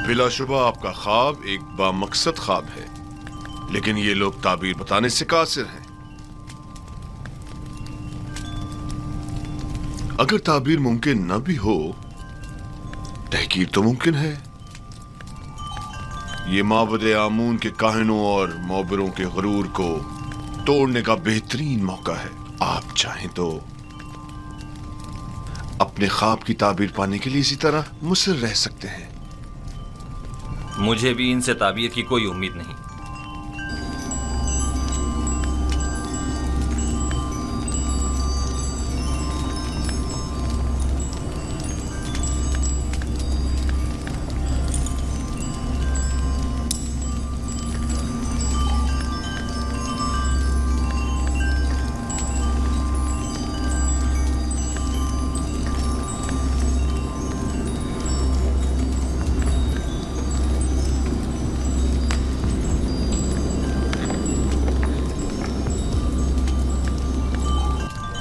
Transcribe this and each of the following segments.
بلا شبہ آپ کا خواب ایک بامقصد خواب ہے، لیکن یہ لوگ تعبیر بتانے سے قاصر ہیں۔ اگر تعبیر ممکن نہ بھی ہو، تحقیق تو ممکن ہے۔ یہ معبد آمون کے کاہنوں اور معبروں کے غرور کو توڑنے کا بہترین موقع ہے۔ آپ چاہیں تو اپنے خواب کی تعبیر پانے کے لیے اسی طرح مصر رہ سکتے ہیں۔ مجھے بھی ان سے تعبیر کی کوئی امید نہیں۔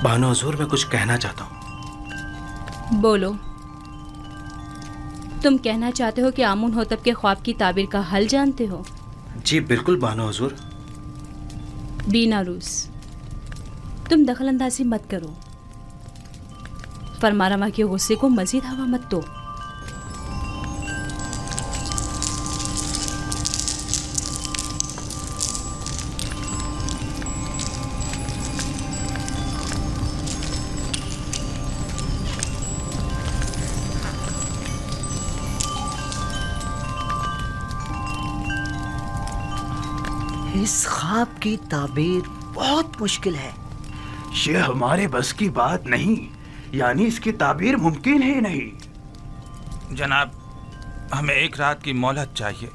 بانو حضور، میں کچھ کہنا چاہتا ہوں۔ بولو۔ تم کہنا چاہتے ہو کہ آمون ہوتب کے خواب کی تعبیر کا حل جانتے ہو؟ جی بالکل بانو حضور۔ بیناروس، تم دخل اندازی مت کرو، فرماروا کے غصے کو مزید ہوا مت دو۔ اس خواب کی تعبیر بہت مشکل ہے۔ یہ ہمارے بس کی بات نہیں، یعنی اس کی تعبیر ممکن ہی نہیں۔ جناب، ہمیں ایک رات کی مہلت چاہیے۔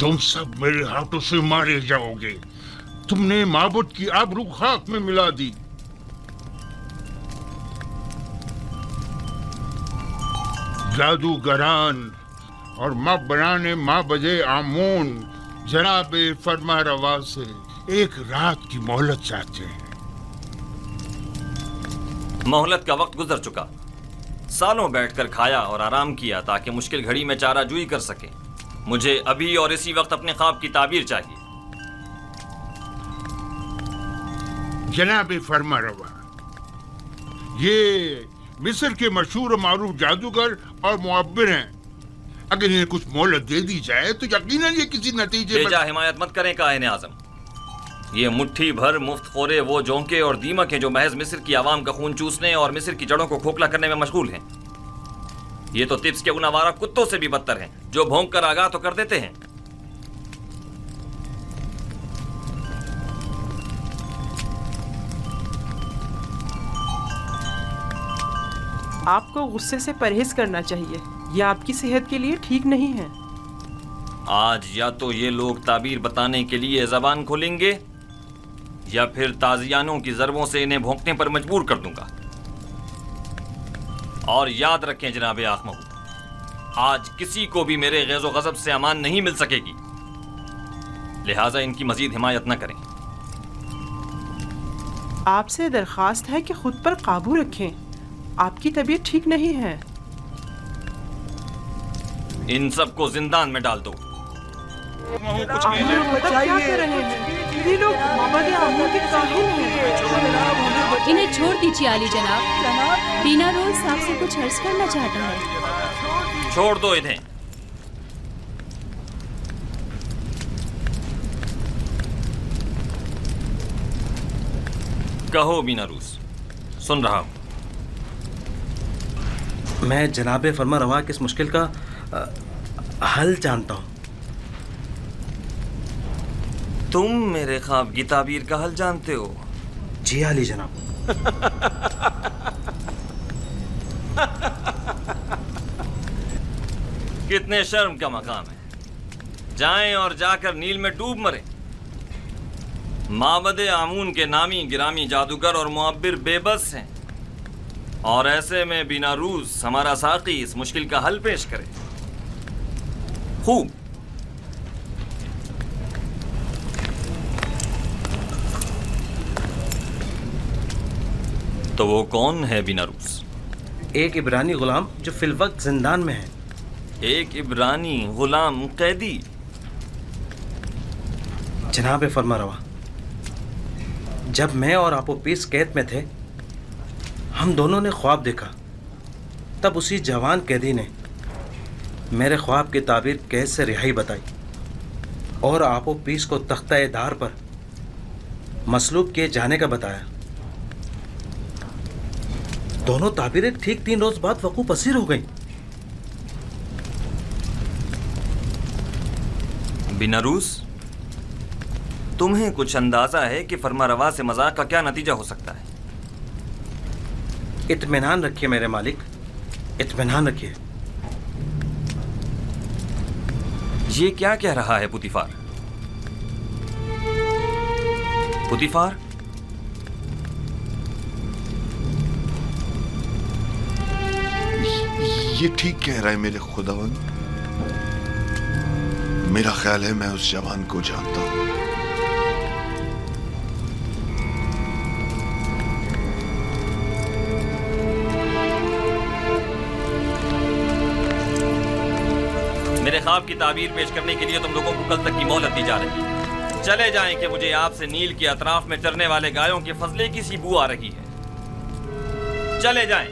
تم سب میرے ہاتھوں سے مارے جاؤ گے۔ تم نے معبود کی آبرو خاک میں ملا دی۔ جادوگران اور معبران معبد آمون جناب فرما روا سے ایک رات کی مہلت چاہتے ہیں۔ مہلت کا وقت گزر چکا۔ سالوں بیٹھ کر کھایا اور آرام کیا تاکہ مشکل گھڑی میں چارہ جوئی کر سکیں۔ مجھے ابھی اور اسی وقت اپنے خواب کی تعبیر چاہیے۔ جناب فرما روا، یہ مصر کے مشہور و معروف جادوگر اور معبر ہیں۔ اگر انہیں کچھ مہلت دے دی جائے تو یقیناً یہ کسی نتیجے بیجا حمایت مت کریں کاہن اعظم۔ یہ مٹھی بھر مفت خورے وہ جونکے اور دیمک ہیں جو محض مصر کی عوام کا خون چوسنے اور مصر کی جڑوں کو کھوکھلا کرنے میں مشغول ہیں۔ یہ تو طبس کے ان آوارہ کتوں سے بھی بدتر ہیں جو بھونک کر آگاہ تو کر دیتے ہیں۔ آپ کو غصے سے پرہیز کرنا چاہیے، یہ آپ کی صحت کے لیے ٹھیک نہیں ہے۔ آج یا تو یہ لوگ تعبیر بتانے کے لیے زبان کھولیں گے یا پھر تازیانوں کی ضربوں سے انہیں بھونکنے پر مجبور کر دوں گا۔ اور یاد رکھیں جناب آخمہو، آج کسی کو بھی میرے غیظ و غضب سے امان نہیں مل سکے گی، لہٰذا ان کی مزید حمایت نہ کریں۔ آپ سے درخواست ہے کہ خود پر قابو رکھیں، آپ کی طبیعت ٹھیک نہیں ہے۔ ان سب کو زندان میں ڈال دو۔ یہ لوگ معبد آمون کے کاہن ہیں۔ انہیں چھوڑ دیجیے عالی جناب۔ بیناروس آپ سے کچھ عرض کرنا چاہتا ہے۔ چھوڑ دو انہیں۔ کہو بیناروس، سن رہا ہوں۔ میں جناب فرما روا کے اس مشکل کا حل جانتا ہوں۔ تم میرے خواب کی تعبیر کا حل جانتے ہو؟ جی علی جناب۔ کتنے شرم کا مقام ہے، جائیں اور جا کر نیل میں ڈوب مریں۔ معبد آمون کے نامی گرامی جادوگر اور معبر بے بس ہیں، اور ایسے میں بیناروس ہمارا ساقی اس مشکل کا حل پیش کرے۔ خوب، تو وہ کون ہے بیناروس؟ ایک عبرانی غلام جو فی الوقت زندان میں ہے. ایک عبرانی غلام قیدی؟ جناب فرما روا، جب میں اور آپوپیس قید میں تھے ہم دونوں نے خواب دیکھا. تب اسی جوان قیدی نے میرے خواب کی تعبیر قید سے رہائی بتائی اور آپوپیس کو تختہ دار پر مصلوب کیے جانے کا بتایا. دونوں تعبیریں ٹھیک 3 روز بعد وقوع پذیر ہو گئیں. بیناروس، تمہیں کچھ اندازہ ہے کہ فرما روا سے مذاق کا کیا نتیجہ ہو سکتا ہے؟ اطمینان رکھیے میرے مالک، اطمینان رکھیے. یہ کیا کہہ رہا ہے پوتیفار؟ پوتیفار، یہ ٹھیک کہہ رہا ہے میرے خداوند. میرا خیال ہے میں اس جوان کو جانتا ہوں. میرے خواب کی تعبیر پیش کرنے کے لیے تم لوگوں کو کل تک کی مہلت دی جا رہی ہے. چلے جائیں کہ مجھے آپ سے نیل کے اطراف میں چرنے والے گایوں کے فضلے کی سی بو آ رہی ہے. چلے جائیں.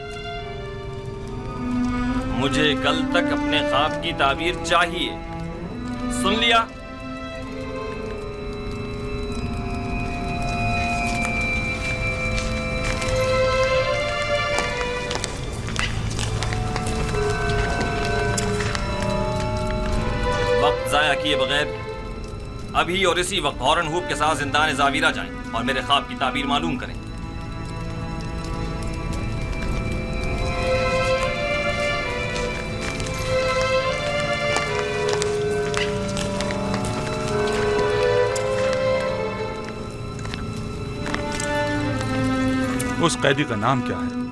مجھے کل تک اپنے خواب کی تعبیر چاہیے. سن لیا؟ وقت ضائع کیے بغیر ابھی اور اسی وقت ہارن ہوپ کے ساتھ زندان زاویرہ جائیں اور میرے خواب کی تعبیر معلوم کریں. اس قیدی کا نام کیا ہے؟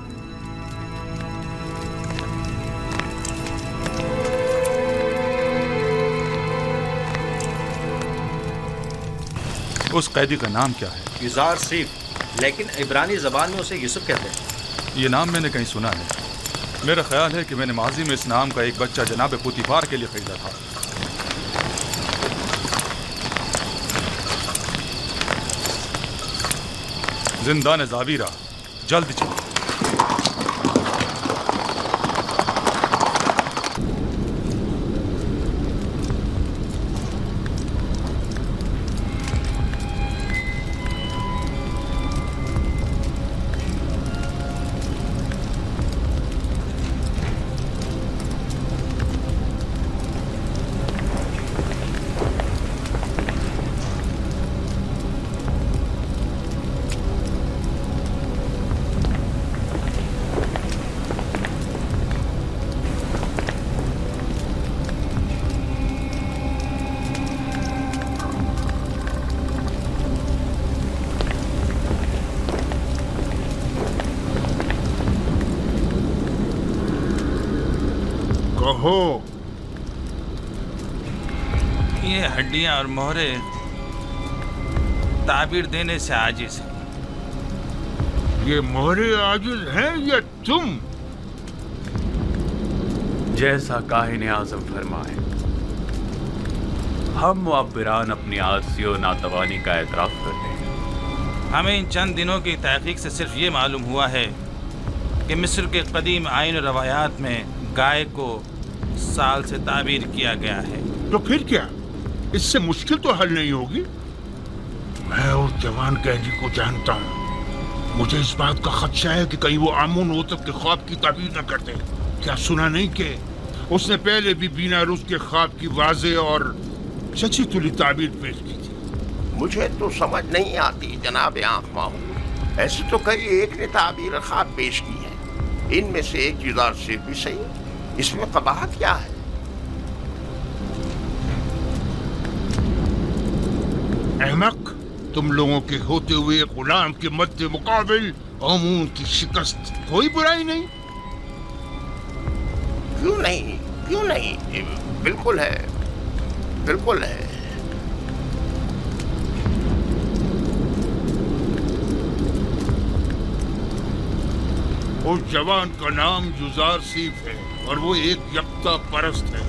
اس قیدی کا نام کیا ہے؟ یزار سیف، لیکن عبرانی زبان میں اسے یوسف کہتے ہیں. یہ نام میں نے کہیں سنا ہے. میرا خیال ہے کہ میں نے ماضی میں اس نام کا ایک بچہ جناب پوتیفار کے لیے خریدا تھا. زندان زاویرہ، جلد چلو. کہو. یہ ہڈیاں اور مہرے تعبیر دینے سے عاجز ہیں. یہ مہرے عاجز ہیں یا تم؟ جیسا کاہن اعظم فرمائے، ہم معبران اپنی عاجزی و ناتوانی کا اعتراف کرتے ہیں. ہمیں ان چند دنوں کی تحقیق سے صرف یہ معلوم ہوا ہے کہ مصر کے قدیم آئین و روایات میں گائے کو سال سے تعبیر کیا گیا ہے. تو پھر کیا؟ اس سے مشکل تو حل نہیں ہوگی. میں اس جوان قیدی کو جانتا ہوں. مجھے اس بات کا خدشہ ہے کہ کہیں وہ آمون ہوتب کے خواب کی تعبیر نہ کرتے. کیا سنا نہیں کہ اس نے پہلے بھی بیناروس کے خواب کی واضح اور سچی تلی تعبیر پیش کی تھی؟ مجھے تو سمجھ نہیں آتی جناب آنکھ ماہو. ایسے تو کئی ایک نے تعبیر خواب پیش کی ہے. ان میں سے ایک یزار سے بھی صحیح. اس میں قباحت کیا ہے؟ احمق، تم لوگوں کے ہوتے ہوئے غلام کے مد مقابل آمون کی شکست کوئی برائی نہیں. کیوں نہیں؟ کیوں نہیں؟ بالکل ہے، بالکل ہے. उस जवान का नाम युजार सीफ है और वो एक यकता परस्त है।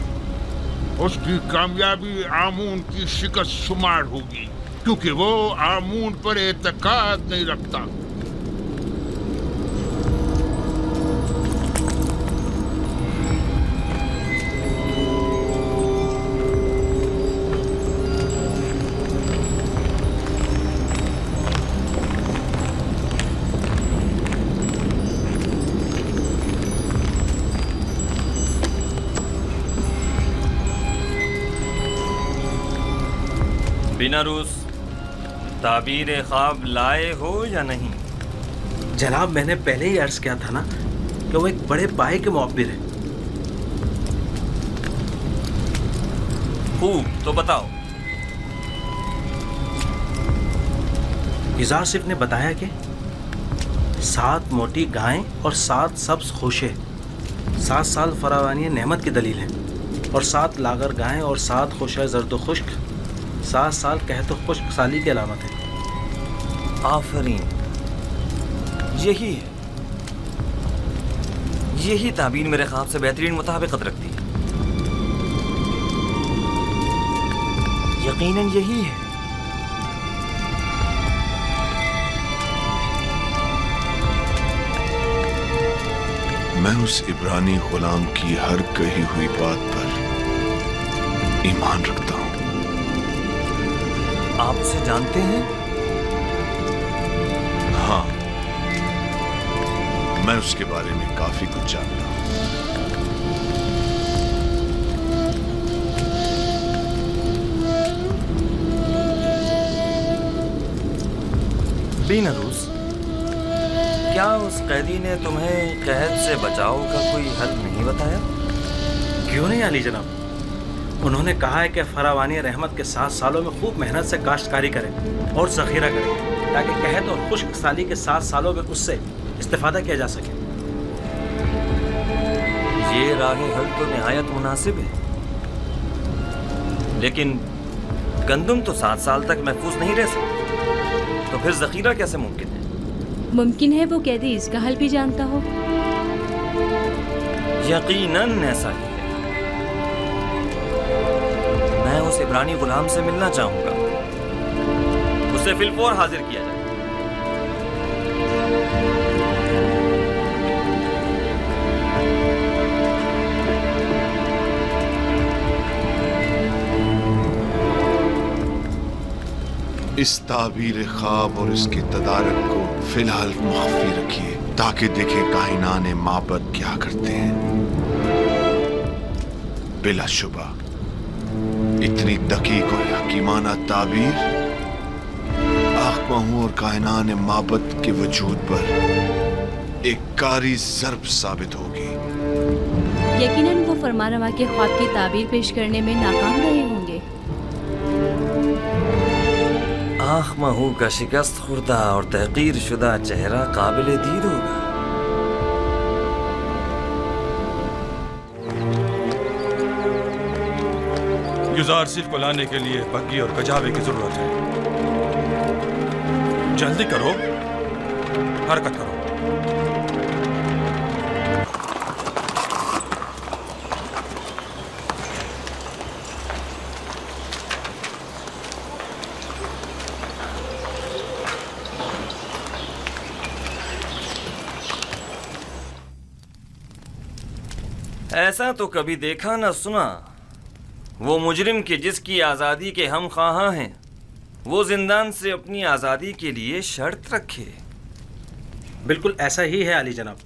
उसकी कामयाबी आमून की शिकस्त शुमार होगी क्योंकि वो आमून पर एतकाद नहीं रखता। बीनारूस, ताबीर ख्वाब लाए हो या नहीं? जनाब, मैंने पहले ही अर्ज किया था ना कि वो एक बड़े पाए के मुअब्बिर है। खूब, तो बताओ। युजार सिफ ने बताया कि 7 मोटी गायें और 7 सब्ज खोशे 7 साल फरावानी नेमत की दलील है, और 7 लागर गायें और 7 खोशे जर्द खुश्क 7 साल कहत खुश्क साली की अलामत है। आफरीन, यही है, यही ताबीर मेरे ख्वाब से बेहतरीन मुताबिकत रखती है। यकीनन यही है। मैं उस इब्रानी गुलाम की हर कही हुई बात पर ईमान रखता हूं। आप उसे जानते हैं? हाँ, मैं उसके बारे में काफी कुछ जानता हूं। बीनारूस, क्या उस कैदी ने तुम्हें कैद से बचाव का कोई हल नहीं बताया? क्यों नहीं अली जनाब, उन्होंने कहा है कि फरावानी रहमत के 7 सालों में खूब मेहनत से काश्तकारी करें और ज़ख़ीरा करें ताकि कहत और खुश्क साली के 7 सालों में उससे इस्तिफादा किया जा सके। ये राह हल तो निहायत मुनासिब है, लेकिन गंदुम तो 7 साल तक महफूज नहीं रह सकती, तो फिर ज़ख़ीरा कैसे मुमकिन है? मुमकिन है वो कैदी इसका हल भी जानता हो। यकीनन ऐसा ही है। मैं उस इब्रानी गुलाम से मिलना चाहूंगा, उसे फिलफौर हाजिर किया जाए। इस ताबीर ख्वाब और इसके तदारक को फिलहाल मुख्फी रखिए ताकि देखे कायनाने माबद क्या करते हैं। बिलाशुबा इतनी दकीक और हकीमाना ताबीर आखमाहू और कायनाने माबद के वजूद पर एक कारी ज़र्ब साबित होगी। यकीनन वो फरमानवा के ख्वाब की ताबीर पेश करने में नाकाम रहे होंगे। आखमाहू का शिकस्त खुर्दा और तहकीर शुदा चेहरा काबिल दीद होगा। युजार सिफ को लाने के लिए बग्गी और कजावे की जरूरत है। जल्दी करो, हरकत करो। ऐसा तो कभी देखा न सुना। वो मुजरिम के जिसकी आज़ादी के हम ख्वाहां हैं, वो जिंदान से अपनी आज़ादी के लिए शर्त रखे। बिल्कुल ऐसा ही है अली जनाब।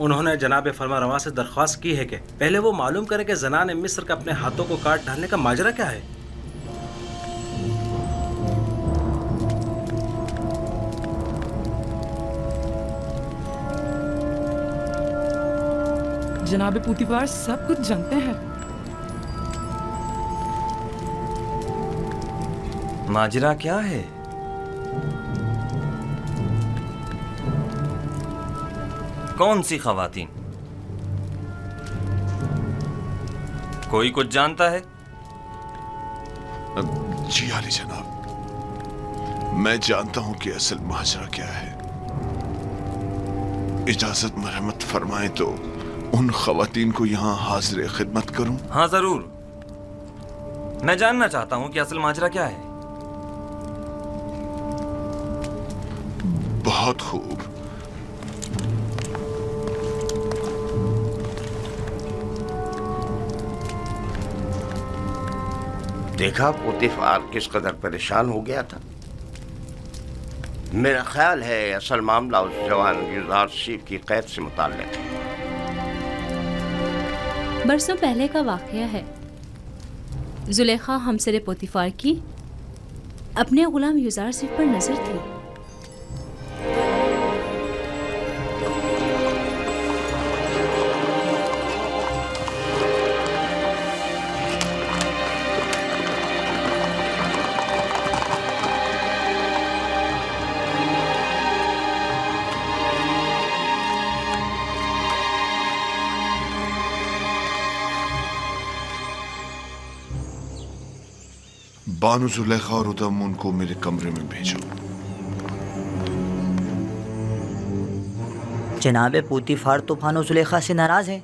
उन्होंने जनाब फरमारवा से दरख्वास्त की है कि पहले वो मालूम करें कि ज़नान मिस्र का अपने हाथों को काट डालने का माजरा क्या है। जनाब पुतिवार सब कुछ जानते हैं। माजरा क्या है? कौन सी खवातीन? कोई कुछ जानता है? जी आली जनाब, मैं जानता हूं कि असल माजरा क्या है। इजाजत मरहमत फरमाए तो उन खवातीन को यहाँ हाजिर खिदमत करूं? हाँ जरूर। मैं जानना चाहता हूँ कि असल माजरा क्या है। बहुत खूब। देखा पोतीफार किस कदर परेशान हो गया था। मेरा ख्याल है असल मामला उस जवान युजार सीफ की कैद से मुताल्लिक है। बरसों पहले का वाकया है। जुलेखा हमसरे पोतीफार की अपने गुलाम युजार सीफ पर नजर थी। बानु जुलेखा और उदमुन को मेरे कमरे में भेजो। जनाब पोतीफार तो बानो जुलेखा से नाराज है,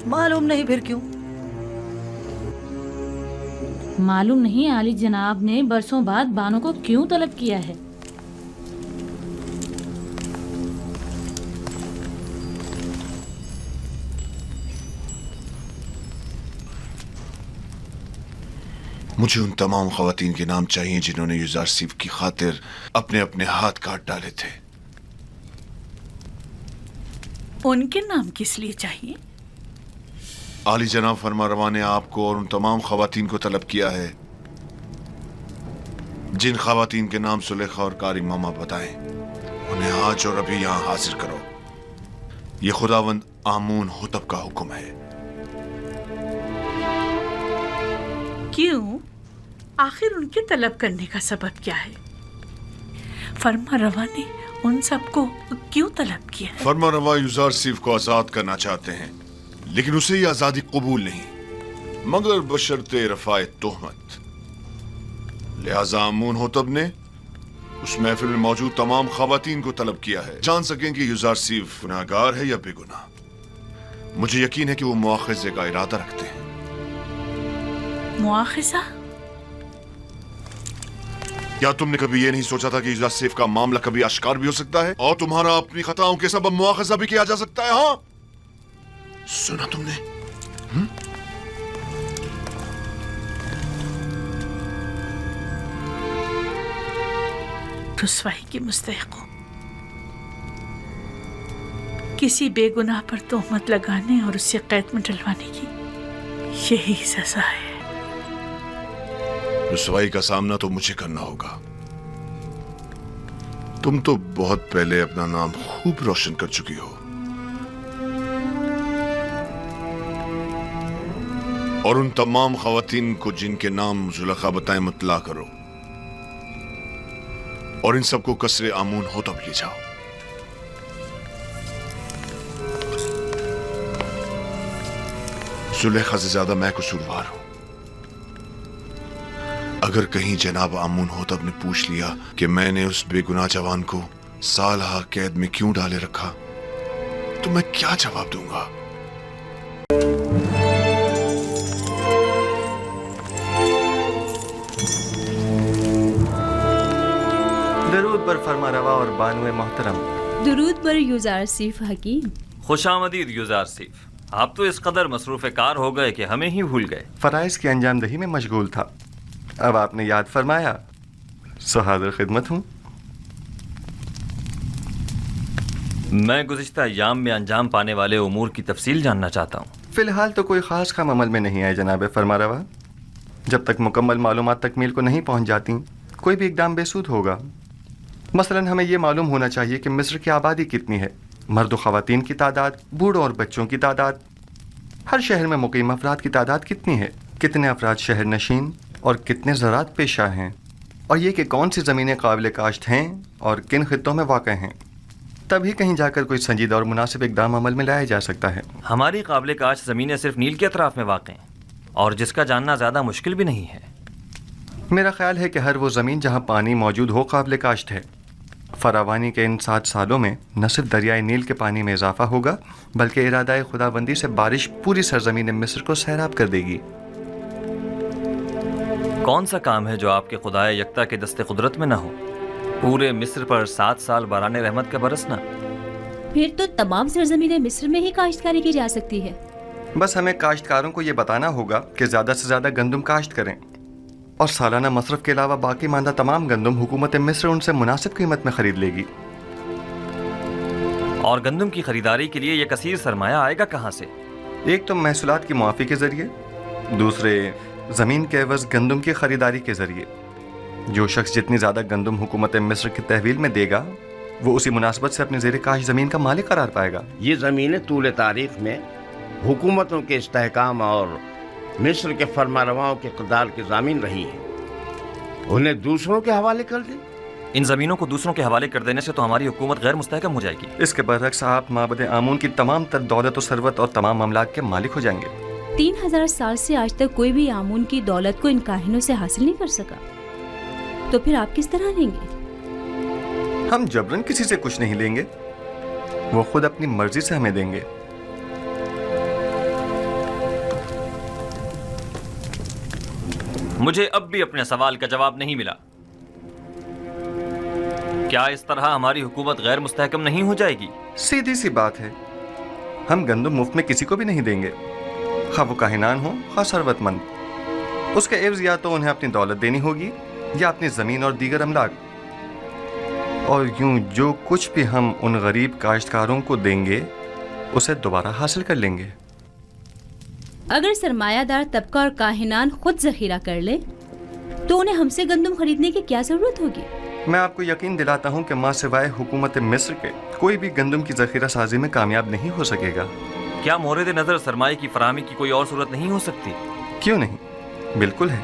मालूम नहीं फिर क्यों। मालूम नहीं आली जनाब ने बरसों बाद बानो को क्यों तलब किया है। मुझे उन तमाम खवातीन के नाम चाहिए जिन्होंने युजार सीफ की खातिर अपने अपने हाथ काट डाले थे। उनके नाम किस लिए चाहिए? आली जनाब फरमारवा ने आपको और उन तमाम खवातीन को तलब किया है जिन खवातीन के नाम सुलेखा और कारी मामा बताएं। उन्हें आज और अभी यहाँ हाजिर करो। ये खुदावंद आमून हुतब का हुक्म है। क्यों? आखिर उनके तलब करने का सबब क्या है? फरमा रवा ने उन सबको क्यों तलब किया है? फरमा रवा युजार सीफ को आजाद करना चाहते हैं, लेकिन उसे ये आजादी कबूल नहीं, मगर बशर्ते रफाए तोहमत। लिहाजा अमून होतब ने उस महफिल में मौजूद तमाम खवातीन को तलब किया है, जान सकें कि युजार सीफ गुनाहगार है या बेगुनाह। मुझे यकीन है कि वो मुआखजे का इरादा रखते हैं। मुआखजा? क्या तुमने कभी ये नहीं सोचा था कि युजार सीफ का मामला कभी आश्कार भी हो सकता है और तुम्हारा अपनी खताओं के सबब मुआखजा भी किया जा सकता है? हाँ, सुना तुमने? रुसवाई की मुस्तहिक हो। किसी बेगुनाह पर तोहमत लगाने और उससे कैद में डलवाने की यही सजा है। रुसवाई का सामना तो मुझे करना होगा। तुम तो बहुत पहले अपना नाम खूब रोशन कर चुकी हो, और उन तमाम खवातीन को जिनके नाम जुलेखा बताएं मुतला करो और इन सबको कसरे आमून होतब ले जाओ। जुलेखा से ज्यादा मैं कसूरवार हूं। अगर कहीं जनाब आमून होतब ने पूछ लिया कि मैंने उस बेगुनाह जवान को सालहा कैद में क्यों डाले रखा, तो मैं क्या जवाब दूंगा? दरूद पर फरमा रवा और बानुए मोहतरम। दुरूद पर युजार सीफ हकीम। खुशामदीद युजार सीफ। आप तो इस कदर मसरूफ़ कार हो गए कि हमें ही भूल गए। फराइज की अंजामदही में मशगूल था, अब आपने याद फरमाया, सो हाज़िर खिदमत हूँ। मैं गुज़िश्ता अय्याम में अंजाम पाने वाले उमूर की तफसील जानना चाहता हूँ। फ़िलहाल तो कोई ख़ास काम अमल में नहीं आए जनाब फरमा रवा। जब तक मुकम्मल मालूमात तकमील को नहीं पहुँच जाती, कोई भी इक़दाम बेसूद होगा। मसलन हमें ये मालूम होना चाहिए कि मिस्र की आबादी कितनी है, मर्द व ख़वातीन की तादाद, बूढ़ों और बच्चों की तादाद, हर शहर में मुक़ीम अफराद की तादाद कितनी है, कितने अफराद शहर नशीन और कितने ज़राअत पेशा हैं, और ये कि कौन सी ज़मीनें काबिल काश्त हैं और किन खित्तों में वाक़ हैं। तभी कहीं जाकर कोई संजीदा और मुनासिब इक़दाम अमल में लाया जा सकता है। हमारी काबिल काश्त ज़मीनें सिर्फ नील के अतराफ़ में वाक़ हैं और जिसका जानना ज़्यादा मुश्किल भी नहीं है। मेरा ख्याल है कि हर वो ज़मीन जहाँ पानी मौजूद हो काबिल काश्त है, फरावानी के इन 7 सालों में न सिर्फ दरियाए नील के पानी में इजाफा होगा बल्कि इरादा खुदाबंदी से बारिश पूरी सरजमीन मिस्र को सैराब कर देगी। कौन सा काम है जो आपके खुदाए यकता के दस्ते कुदरत में ना हो? पूरे मिस्र पर 7 साल बाराने रहमत का बरसना। फिर तो तमाम सरजमीन मिस्र में ही काश्तकारी की जा सकती है। बस हमें काश्तकारों को ये बताना होगा कि ज़्यादा से ज़्यादा गंदम काश्त करें और सालाना मसरफ के अलावा बाकी मानदा तमाम गंदम हुकूमत मिस्र उनसे मुनासिब कीमत में खरीद लेगी। और गंदम की खरीदारी के लिए ये कसीर सरमाया आएगा कहाँ से? एक तो महसूलात की मुआफ़ी के ज़रिए, दूसरे ज़मीन के एवज़ गंदम की खरीदारी के ज़रिए। जो शख्स जितनी ज़्यादा गंदम हुकूमत मिस्र की तहवील में देगा वो उसी मुनासबत से अपनी ज़ेर काश ज़मीन का मालिक करार पाएगा। ये ज़मीनें तूल तारीख़ में हुकूमतों के इस्तेहकाम और मिस्र के फरमारवाओं के इक़्तिदार की ज़मीन रही हैं। उन्हें दूसरों के हवाले कर दें। इन ज़मीनों को दूसरों के हवाले कर देने से तो हमारी हुकूमत गैर मुस्तहकम हो जाएगी। इसके बरअक्स आप माबद आमून की तमाम तर दौलत और सरवत और तमाम अमलाक के मालिक हो जाएंगे। 3000 साल से आज तक कोई भी आमून की दौलत को इन काहिनों से हासिल नहीं कर सका, तो फिर आप किस तरह लेंगे? हम जबरन किसी से कुछ नहीं लेंगे, वो खुद अपनी मर्जी से हमें देंगे। मुझे अब भी अपने सवाल का जवाब नहीं मिला। क्या इस तरह हमारी हुकूमत गैर मुस्तहकम नहीं हो जाएगी? सीधी सी बात है, हम गंदम मुफ्त में किसी को भी नहीं देंगे, खा वो काहिनान हो खा सरवतमंद। उसके एवज या तो उन्हें अपनी दौलत देनी होगी या अपनी ज़मीन और दीगर अमलाक। और यूं जो कुछ भी हम उन गरीब काश्तकारों को देंगे उसे दोबारा हासिल कर लेंगे। अगर सरमायादार तबका और काहिनान खुद जखीरा कर ले तो उन्हें हमसे गंदम खरीदने की क्या जरूरत होगी? मैं आपको यकीन दिलाता हूं कि मां सिवाय हुकूमत मिस्र के कोई भी गंदम की जखीरा साजी में कामयाब नहीं हो सकेगा। क्या मोरद नज़र सरमाए की फराहमी की कोई और सूरत नहीं हो सकती? क्यों नहीं, बिल्कुल है।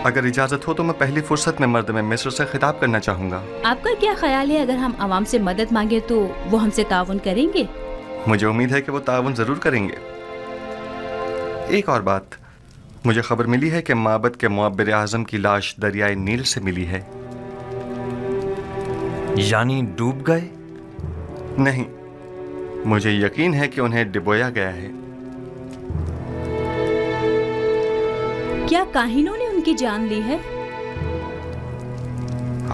अगर इजाज़त हो तो मैं पहली फुर्सत में मर्द में मिस्र से खिताब करना चाहूँगा। आपका क्या ख्याल है, अगर हम आवाम से मदद मांगे तो वो हमसे ताउन करेंगे? मुझे उम्मीद है कि वो ताउन ज़रूर करेंगे। एक और बात, मुझे खबर मिली है कि माबद के मुअब्बिर आज़म की लाश दरियाए नील से मिली है। यानी डूब गए? नहीं, मुझे यकीन है कि उन्हें डिबोया गया है। क्या काहिनों ने उनकी जान ली है?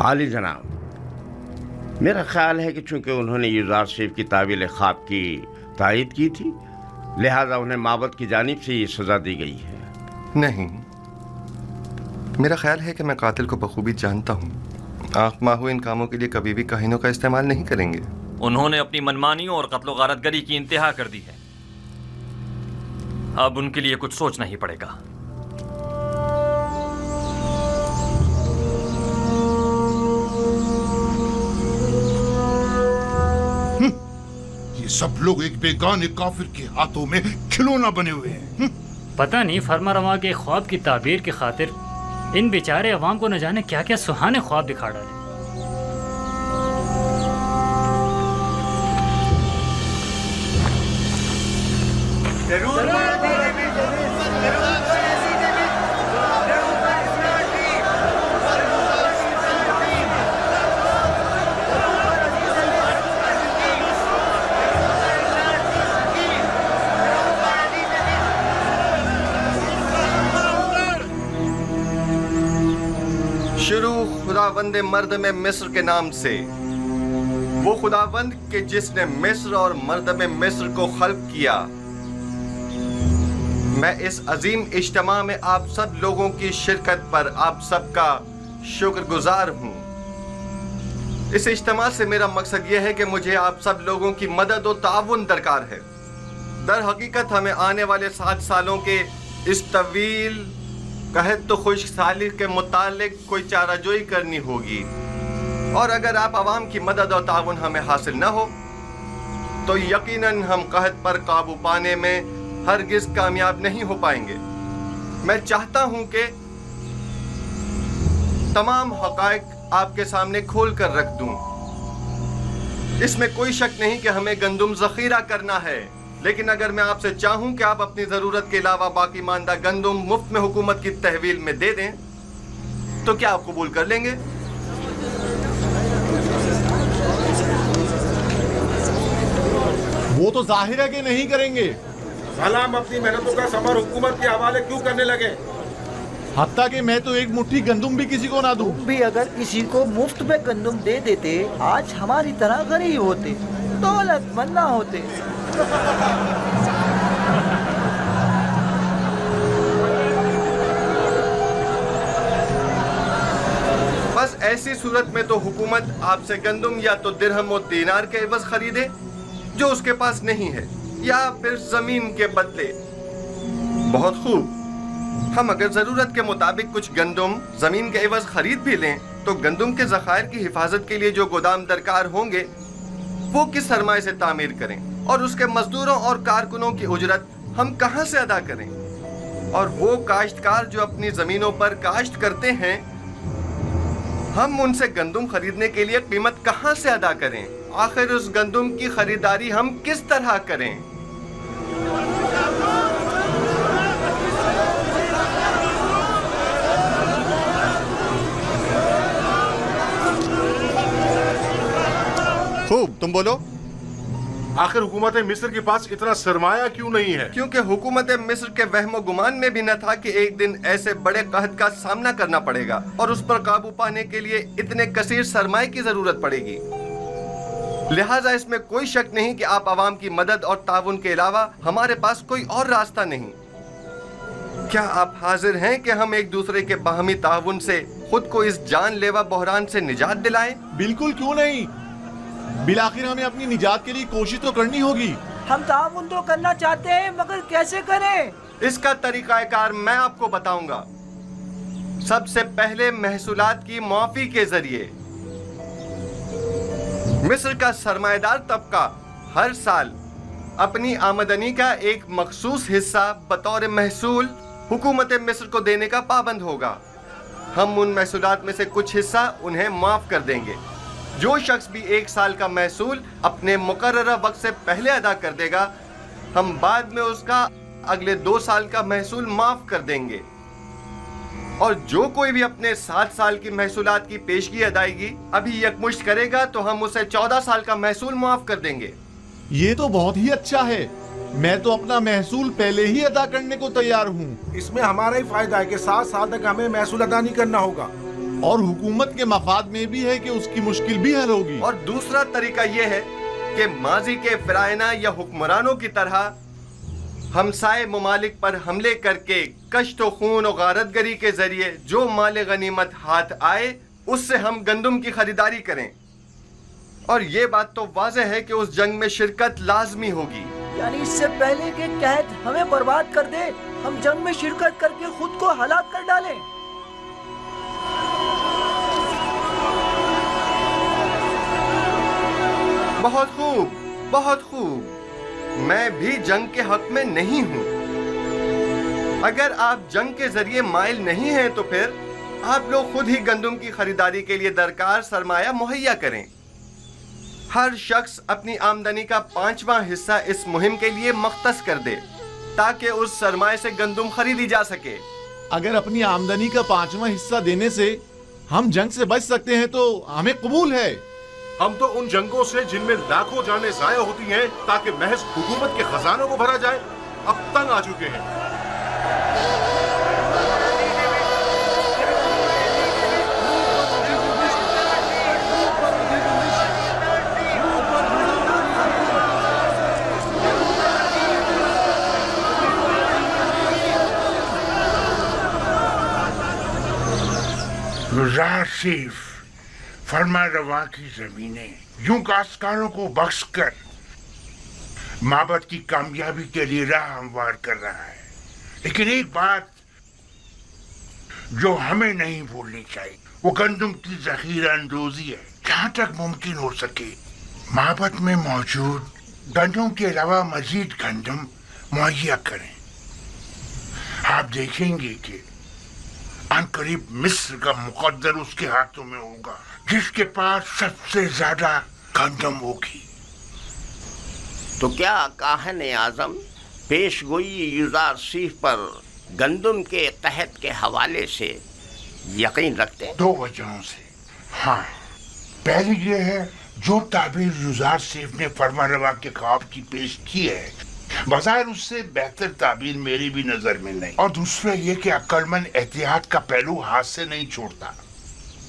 आली जनाब, मेरा ख्याल है कि चूंकि उन्होंने युजार शरीफ की तावील ख्वाब की तायद की थी, लिहाजा उन्हें माबद की जानिब से ये सजा दी गई है। नहीं, मेरा ख्याल है कि मैं कातिल को बखूबी जानता हूँ। आँख माहू इन कामों के लिए कभी भी काहिनों का इस्तेमाल नहीं करेंगे। उन्होंने अपनी मनमानियों और कत्लो गारतगरी की इंतहा कर दी है। अब उनके लिए कुछ सोचना ही पड़ेगा। ये सब लोग एक बेगाने काफिर के हाथों में खिलौना बने हुए हैं। पता नहीं फरमा रवा के ख्वाब की ताबीर की खातिर इन बेचारे अवाम को न जाने क्या क्या सुहाने ख्वाब दिखा डाले। शुरू खुदावंद मर्द में मिस्र के नाम से, वो खुदावंद के जिसने मिस्र और मर्द में मिस्र को खल्क किया। मैं इस अजीम इज्तिमा में आप सब लोगों की शिरकत पर आप सबका शुक्रगुजार हूँ। इस इज्तिमा से मेरा मकसद यह है कि मुझे आप सब लोगों की मदद और ताउन दरकार है। दर हकीकत हमें आने वाले 7 सालों के इस तवील कहत तो खुशहाली के मुतालिक कोई चाराजोई करनी होगी, और अगर आप आवाम की मदद और ताउन हमें हासिल न हो तो यकीनन हम कहत पर काबू पाने में हरगिज कामयाब नहीं हो पाएंगे। मैं चाहता हूं कि तमाम हकायक आपके सामने खोल कर रख दूं। इसमें कोई शक नहीं कि हमें गंदम जखीरा करना है, लेकिन अगर मैं आपसे चाहूं कि आप अपनी जरूरत के अलावा बाकी मानदा गंदम मुफ्त में हुकूमत की तहवील में दे दें तो क्या आप कबूल कर लेंगे? وہ تو ظاہر ہے کہ نہیں کریں گے. بھلا ہم اپنی محنتوں کا ثمر حکومت کے حوالے کیوں کرنے لگے؟ حتیٰ کہ میں تو ایک مٹھی گندم بھی کسی کو نہ دوں. تم بھی اگر کسی کو مفت میں گندم دے دیتے آج ہماری طرح غریب ہوتے، دولت مند نہ ہوتے. بس ایسی صورت میں تو حکومت آپ سے گندم یا تو درہم و دینار کے عوض خریدے جو اس کے پاس نہیں ہے، یا پھر زمین کے بدلے. بہت خوب، ہم اگر ضرورت کے مطابق کچھ گندم زمین کے عوض خرید بھی لیں تو گندم کے ذخائر کی حفاظت کے لیے جو گودام درکار ہوں گے وہ کس سرمایے سے تعمیر کریں، اور اس کے مزدوروں اور کارکنوں کی اجرت ہم کہاں سے ادا کریں؟ اور وہ کاشتکار جو اپنی زمینوں پر کاشت کرتے ہیں، ہم ان سے گندم خریدنے کے لیے قیمت کہاں سے ادا کریں؟ آخر اس گندم کی خریداری ہم کس طرح کریں؟ خوب، تم بولو. آخر حکومت مصر کے پاس اتنا سرمایہ کیوں نہیں ہے؟ کیونکہ حکومت مصر کے وہم و گمان میں بھی نہ تھا کہ ایک دن ایسے بڑے قحط کا سامنا کرنا پڑے گا اور اس پر قابو پانے کے لیے اتنے کثیر سرمایہ کی ضرورت پڑے گی. لہٰذا اس میں کوئی شک نہیں کہ آپ عوام کی مدد اور تعاون کے علاوہ ہمارے پاس کوئی اور راستہ نہیں. کیا آپ حاضر ہیں کہ ہم ایک دوسرے کے باہمی تعاون سے خود کو اس جان لیوا بحران سے نجات دلائیں؟ بالکل کیوں نہیں. بالآخر ہمیں اپنی نجات کے لیے کوشش تو کرنی ہوگی. ہم تعاون تو کرنا چاہتے ہیں مگر کیسے کریں؟ اس کا طریقہ کار میں آپ کو بتاؤں گا. سب سے پہلے محصولات کی معافی کے ذریعے. مصر کا سرمایہ دار طبقہ ہر سال اپنی آمدنی کا ایک مخصوص حصہ بطور محصول حکومت مصر کو دینے کا پابند ہوگا. ہم ان محصولات میں سے کچھ حصہ انہیں معاف کر دیں گے. جو شخص بھی 1 سال کا محصول اپنے مقررہ وقت سے پہلے ادا کر دے گا، ہم بعد میں اس کا اگلے 2 سال کا محصول معاف کر دیں گے. اور جو کوئی بھی اپنے 7 سال کی محصولات کی پیشگی ادائیگی ابھی یکمشت کرے گا تو ہم اسے 14 سال کا محصول معاف کر دیں گے. یہ تو بہت ہی اچھا ہے. میں تو اپنا محصول پہلے ہی ادا کرنے کو تیار ہوں. اس میں ہمارا ہی فائدہ ہے کہ 7 سال تک ہمیں محصول ادا نہیں کرنا ہوگا، اور حکومت کے مفاد میں بھی ہے کہ اس کی مشکل بھی حل ہوگی. اور دوسرا طریقہ یہ ہے کہ ماضی کے فرعونہ یا حکمرانوں کی طرح ہمسائے ممالک پر حملے کر کے کشت و خون و غارت گری کے ذریعے جو مال غنیمت ہاتھ آئے اس سے ہم گندم کی خریداری کریں. اور یہ بات تو واضح ہے کہ اس جنگ میں شرکت لازمی ہوگی. یعنی اس سے پہلے کہ قحط ہمیں برباد کر دے ہم جنگ میں شرکت کر کے خود کو ہلاک کر ڈالیں. بہت خوب، بہت خوب. میں بھی جنگ کے حق میں نہیں ہوں. اگر آپ جنگ کے ذریعے مائل نہیں ہیں تو پھر آپ لوگ خود ہی گندم کی خریداری کے لیے درکار سرمایہ مہیا کریں. ہر شخص اپنی آمدنی کا 5واں حصہ اس مہم کے لیے مختص کر دے تاکہ اس سرمایہ سے گندم خریدی جا سکے. اگر اپنی آمدنی کا 5واں حصہ دینے سے ہم جنگ سے بچ سکتے ہیں تو ہمیں قبول ہے. ہم تو ان جنگوں سے جن میں لاکھوں جانیں ضائع ہوتی ہیں تاکہ محض حکومت کے خزانوں کو بھرا جائے اب تنگ آ چکے ہیں. گزار صرف فرما روا کی زمینیں یوں کاشتکاروں کو بخش کر معبد کی کامیابی کے لیے راہ ہموار کر رہا ہے. لیکن ایک بات جو ہمیں نہیں بھولنی چاہیے وہ گندم کی ذخیرہ اندوزی ہے. جہاں تک ممکن ہو سکے معبد میں موجود گندم کے علاوہ مزید گندم مہیا کریں. آپ دیکھیں گے کہ ان قریب مصر کا مقدر اس کے ہاتھوں میں ہوگا جس کے پاس سب سے زیادہ گندم ہوگی. تو کیا کاہن اعظم پیش گوئی یوزار سیف پر گندم کے قحط کے حوالے سے یقین رکھتے ہیں؟ 2 وجہوں سے. ہاں، پہلی یہ ہے जो ताबीर युजार सेफ ने फरमारवा के ख्वाब की पेश की है, बज़ाहिर उससे बेहतर ताबीर मेरी भी नजर में नहीं। और दूसरा ये कि अक्लमंद एहतियात का पहलू हाथ से नहीं छोड़ता।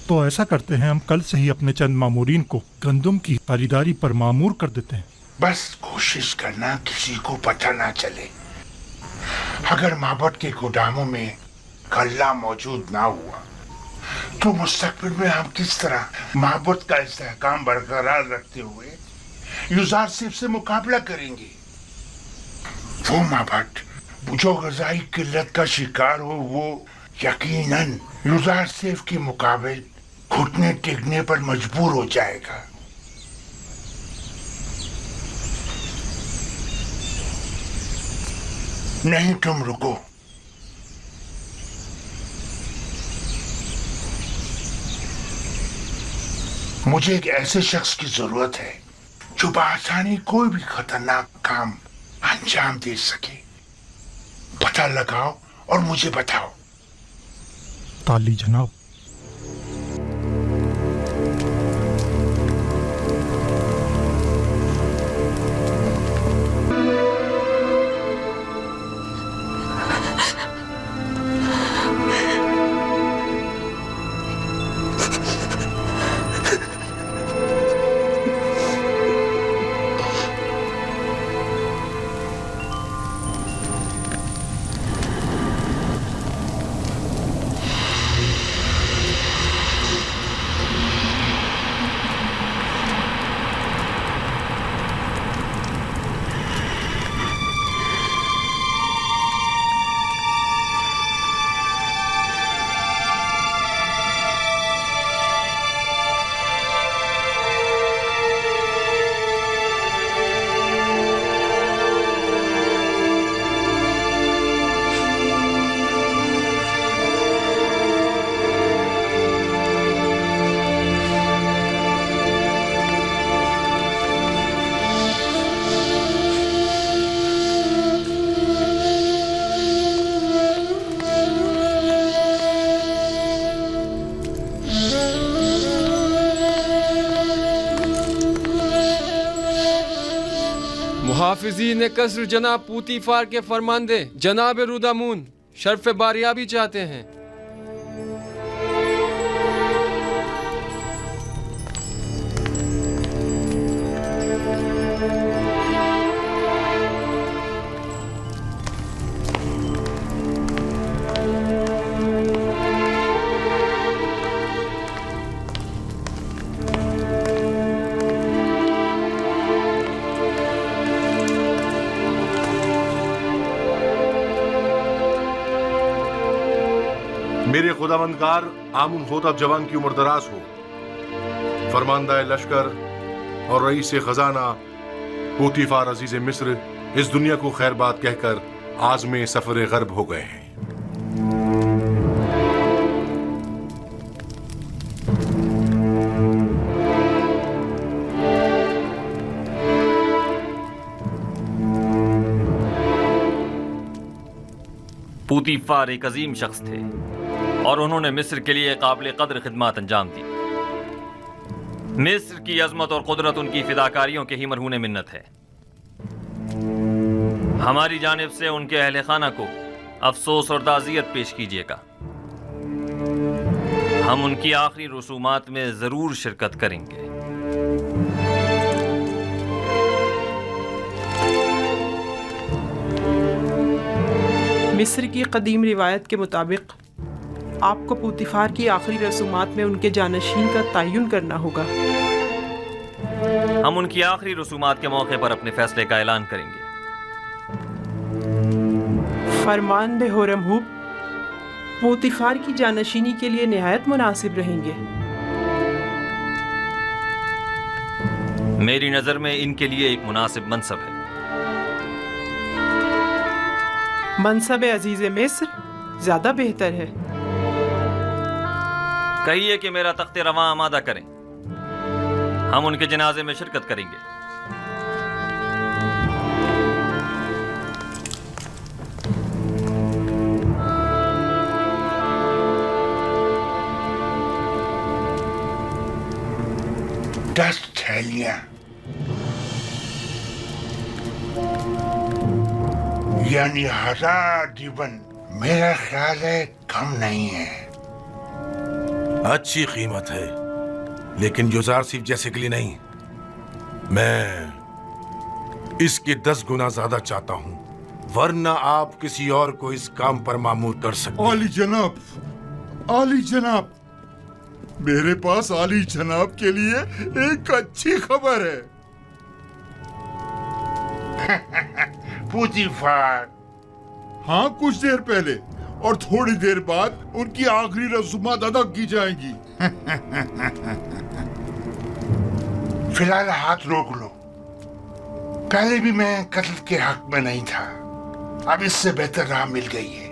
तो ऐसा करते हैं, हम कल से ही अपने चंद मामूरीन को गंदम की खरीदारी पर मामूर कर देते हैं। बस कोशिश करना किसी को पता ना चले। अगर माबद के गोदामों में गल्ला मौजूद ना हुआ तो मुस्तकबिल में हम किस तरह माबद का इस्तेहकाम बरकरार रखते हुए युजार सेफ से मुकाबला करेंगे? वो माबद जो ग़िज़ाई किल्लत का शिकार हो, वो यकीनन युजार सेफ के मुकाबले घुटने टेकने पर मजबूर हो जाएगा। नहीं, तुम रुको। मुझे एक ऐसे शख्स की जरूरत है जो बआसानी कोई भी खतरनाक काम अंजाम दे सके। पता लगाओ और मुझे बताओ। ताली जनाब। मुहाफिज़ीन कसर जनाब पूतीफार के फरमांदे जनाब रुदामून शर्फ बारियाबी चाहते हैं। मेरे खुदावंदगार आमुन होतब जवान की उम्र दराज हो। फरमानदाए लश्कर और रईस खजाना पूतीफार अजीज मिस्र इस दुनिया को खैर बात कहकर आज़मे सफर गर्ब हो गए हैं। पूतीफार एक अजीम शख्स थे और उन्होंने मिस्र के लिए काबिल कदर खिदमत अंजाम दी। मिस्र की अजमत और कुदरत उनकी फिदाकारियों के ही मरहून मिन्नत है। हमारी जानिब से उनके अहले खाना को अफसोस और ताज़ियत पेश कीजिएगा। हम उनकी आखिरी रसूमात में ज़रूर शिरकत करेंगे। मिस्र की कदीम रिवायत के मुताबिक आपको पूतीफार की आखिरी रसूमात में उनके जानशीन का तयन करना होगा। हम उनकी आखिरी रसूमात के मौके पर अपने फैसले का ऐलान करेंगे। फरमान बे होरमहूब पूतीफार की जानशीनी के लिए निहायत मुनासिब रहेंगे। मेरी नज़र में इनके लिए एक मुनासिब मनसब है। मनसब अजीज मिस्र ज्यादा बेहतर है। कहिए कि मेरा तख्ते रवां आमादा करें, हम उनके जनाजे में शिरकत करेंगे। दस्त है पहेलियां, यानी 1000 जीवन, मेरा ख्याल है कम नहीं है। अच्छी कीमत है, लेकिन युजारसिफ जैसे के लिए नहीं। मैं इसके 10 गुना ज्यादा चाहता हूं, वरना आप किसी और को इस काम पर मामूर कर सकते हैं। आली जनाब, आली जनाब, मेरे पास आली जनाब के लिए एक अच्छी खबर है। पुतीफार, हाँ, कुछ देर पहले और थोड़ी देर बाद उनकी आखिरी रसूमात अदा की जाएंगी। फिलहाल हाथ रोक लो। पहले भी मैं कत्ल के हक में नहीं था, अब इससे बेहतर राह मिल गई है।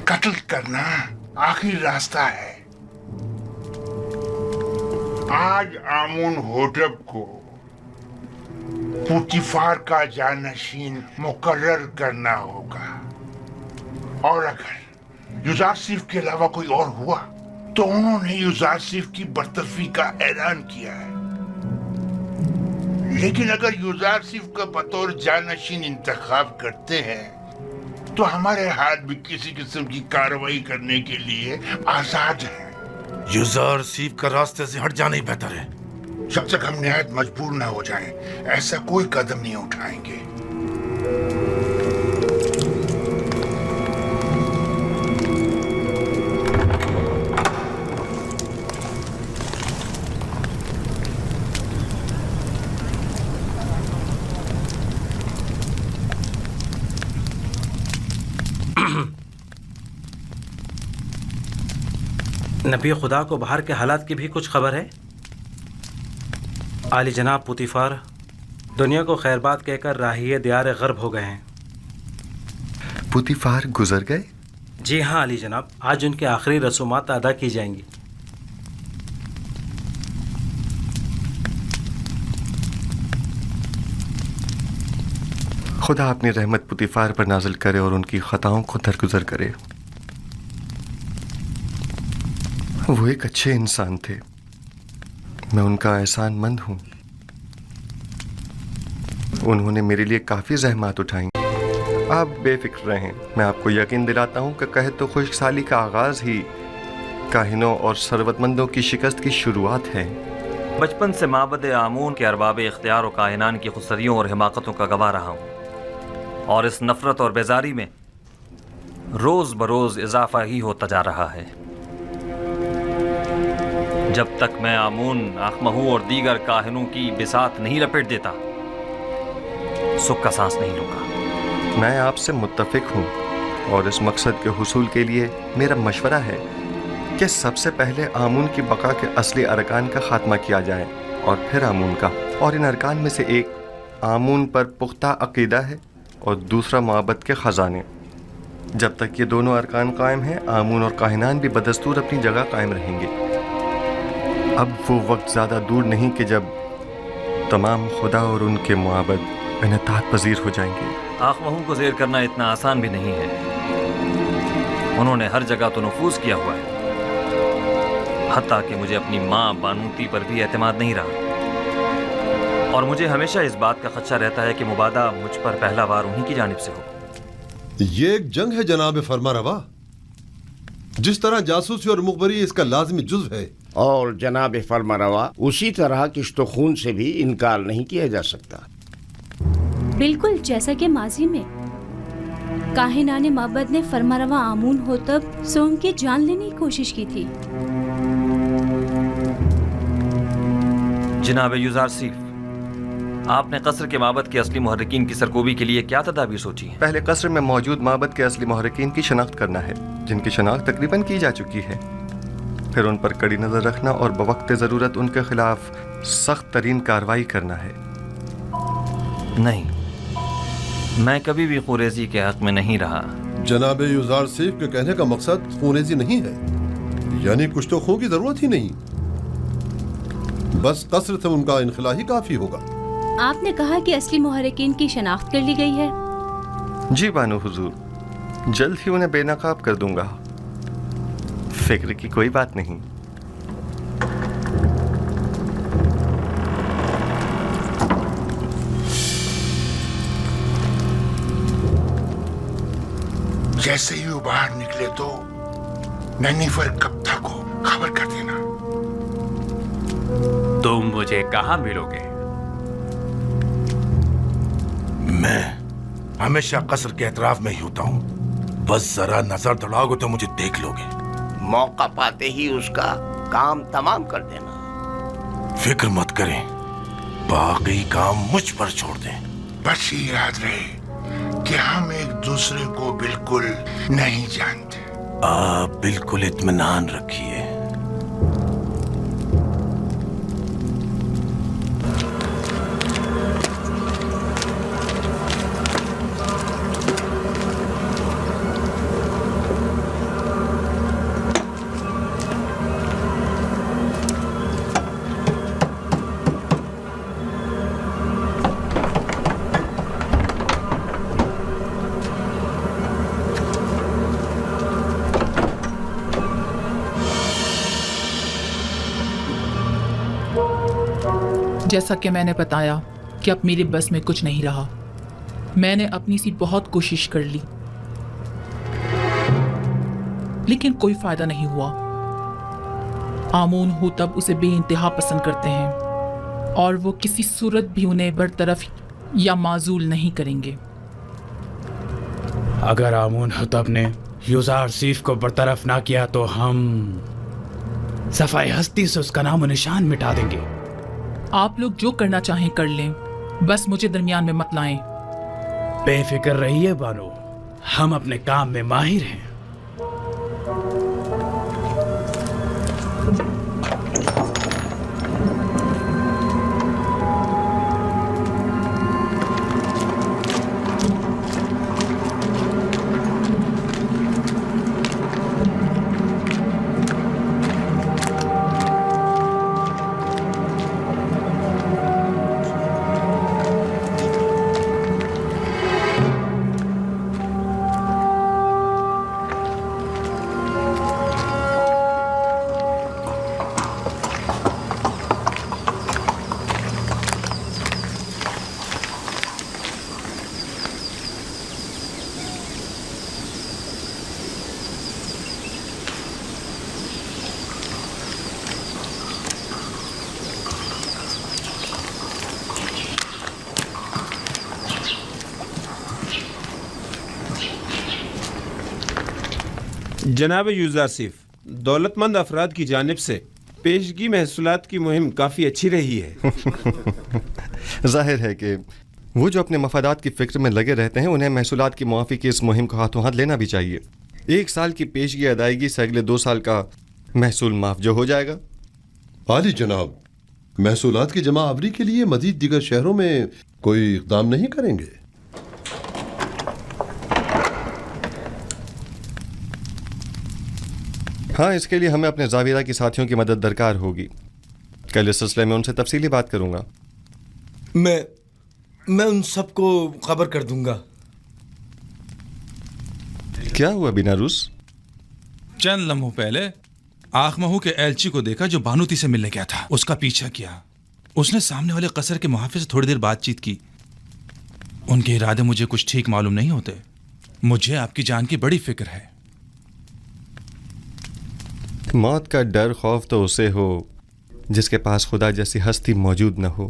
कत्ल करना आखिरी रास्ता है। आज आमुन होटब को पुतीफार का जानशीन मुकर्रर करना होगा, और अगर युजारसिफ के अलावा कोई और हुआ तो उन्होंने युजारसिफ की बरतरफी का ऐलान किया है। लेकिन अगर युजारसिफ का बतौर जानशीन इंतखाब करते हैं तो हमारे हाथ भी किसी किस्म की कार्रवाई करने के लिए आजाद हैं। युजारसिफ का रास्ते से हट जाना ही बेहतर है। जब तक हम निहायत मजबूर ना हो जाएं, ऐसा कोई कदम नहीं उठाएंगे। नबी खुदा को बाहर के हालात की भी कुछ खबर है? आली जनाब पुतीफार दुनिया को खैरबाद कहकर राहिए दियार गरब हो गए हैं। पुतीफार गुजर गए? जी हाँ आली जनाब, आज उनकी आखिरी रसूमात अदा की जाएंगी। खुदा अपनी रहमत पुतीफार पर नाजिल करे और उनकी खताओं को दरगुजर करे। वो एक अच्छे इंसान थे, मैं उनका एहसानमंद हूँ। उन्होंने मेरे लिए काफ़ी ज़हमत उठाई। आप बेफिक्र रहें, मैं आपको यकीन दिलाता हूँ कि कहे तो खुशहाली का आगाज़ ही काहिनों और सरवतमंदों की शिकस्त की शुरुआत है। बचपन से माबद आमून के अरबाब इख्तियार और काहिनान की खुसरियों और हिमाकतों का गवाह रहा हूँ, और इस नफ़रत और बेजारी में रोज़ बरोज़ इजाफा ही होता जा रहा है। जब तक मैं आमून, आखमहू और दीगर काहिनों की बिसात नहीं लपेट देता, सुख का सांस नहीं लूँगा। मैं आपसे मुत्तफिक हूँ, और इस मकसद के हुसूल के लिए मेरा मशवरा है कि सबसे पहले आमून की बका के असली अरकान का खात्मा किया जाए, और फिर आमून का। और इन अरकान में से एक आमून पर पुख्ता अकीदा है और दूसरा मोहब्बत के ख़जाने। जब तक ये दोनों अरकान कायम हैं, आमून और काहिनान भी बदस्तूर अपनी जगह कायम रहेंगे। अब वो वक्त ज़्यादा दूर नहीं कि जब तमाम खुदा और उनके मुआबद इनतात पजीर हो जाएंगे। आखमहू को ज़ेर करना इतना आसान भी नहीं है। उन्होंने हर जगह तो नफूज किया हुआ है, हत्ता कि मुझे अपनी माँ बानूती पर भी एतमाद नहीं रहा, और मुझे हमेशा इस बात का खदशा रहता है कि मुबादा मुझ पर पहला वार उन्हीं की जानिब से हो। ये एक जंग है जनाब फरमारवा। जिस तरह जासूसी और मुखबरी इसका लाजमी जुज़्व है, और जनाब फरमारवा उसी तरह किश्तो खून से भी इनकार नहीं किया जा सकता। बिल्कुल जैसा कि माजी में काहिनाने माबद ने फरमारवा आमून होतब सोम की जान लेने की कोशिश की थी। जनाब युजारसिफ, आपने कसर के माबद के असली मुहर्रिकीन की सरकोबी के लिए क्या तदाबीर सोची है? पहले कसर में मौजूद माबद के असली मुहर्रिकीन की शनाख्त करना है, जिनकी शनाख्त तकरीबन की जा चुकी है। फिर उन पर कड़ी नज़र रखना और बवक्त ज़रूरत उनके खिलाफ सख्त तरीन कार्रवाई करना है। नहीं, मैं कभी भी खुरेजी के हक में नहीं रहा। जनाब युजारसिफ के कहने का मकसद खूनेजी नहीं है, यानी कुछ तो खून की जरूरत ही नहीं, बस कसर से उनका इनखला ही काफी होगा। आपने कहा कि असली मुहर्रिकीन की शनाख्त कर ली गई है। जी बानो हुजूर, जल्द ही उन्हें बेनकाब कर दूंगा, फिक्र की कोई बात नहीं। जैसे ही वो बाहर निकले तो नन्हीफर कप्ता को खबर कर देना। तुम मुझे कहाँ मिलोगे? मैं हमेशा कसर के एतराफ में ही होता हूँ, बस जरा नजर दौड़ाओगे तो मुझे देख लोगे। मौका पाते ही उसका काम तमाम कर देना। फिक्र मत करें, बाकी काम मुझ पर छोड़ दें। बस ये याद रहे कि हम एक दूसरे को बिल्कुल नहीं जानते। आप बिल्कुल इत्मीनान रखिए। जैसा कि मैंने बताया कि अब मेरे बस में कुछ नहीं रहा। मैंने अपनी सी बहुत कोशिश कर ली, लेकिन कोई फायदा नहीं हुआ। आमून होतब उसे बेइंतहा पसंद करते हैं और वो किसी सूरत भी उन्हें बरतरफ या माजूल नहीं करेंगे। अगर आमून हुतब ने यूजार सीफ को बरतरफ ना किया तो हम सफाई हस्ती से उसका नाम निशान मिटा देंगे। आप लोग जो करना चाहें कर लें, बस मुझे दरमियान में मत लाएं। बेफिक्र रहिए बानो, हम अपने काम में माहिर हैं। जनाब यूज़र सिर्फ दौलतमंद अफराद की जानिब से पेशगी महसूलात की मुहिम काफ़ी अच्छी रही है। जाहिर है कि वो जो अपने मफादात की फिक्र में लगे रहते हैं, उन्हें महसूलात की मुआफ़ी की इस मुहिम को हाथों हाथ लेना भी चाहिए। 1 साल की पेशगी अदायगी से अगले 2 साल का महसूल माफ जो हो जाएगा। आली जनाब, महसूलात की जमा आवरी के लिए मजीद दीगर शहरों में कोई इक़दाम नहीं करेंगे? हाँ, इसके लिए हमें अपने ज़ाविरा की साथियों की मदद दरकार होगी। कल इस सिलसिले में उनसे तफसीली बात करूंगा। मैं उन सबको खबर कर दूंगा। क्या हुआ बिनारूस? चंद लम्हों पहले आखमहू के एलची को देखा जो बानूती से मिलने गया था। उसका पीछा किया। उसने सामने वाले कसर के मुहाफिज से थोड़ी देर बातचीत की। उनके इरादे मुझे कुछ ठीक मालूम नहीं होते। मुझे आपकी जान की बड़ी फिक्र है। मौत का डर खौफ तो उसे हो जिसके पास खुदा जैसी हस्ती मौजूद न हो,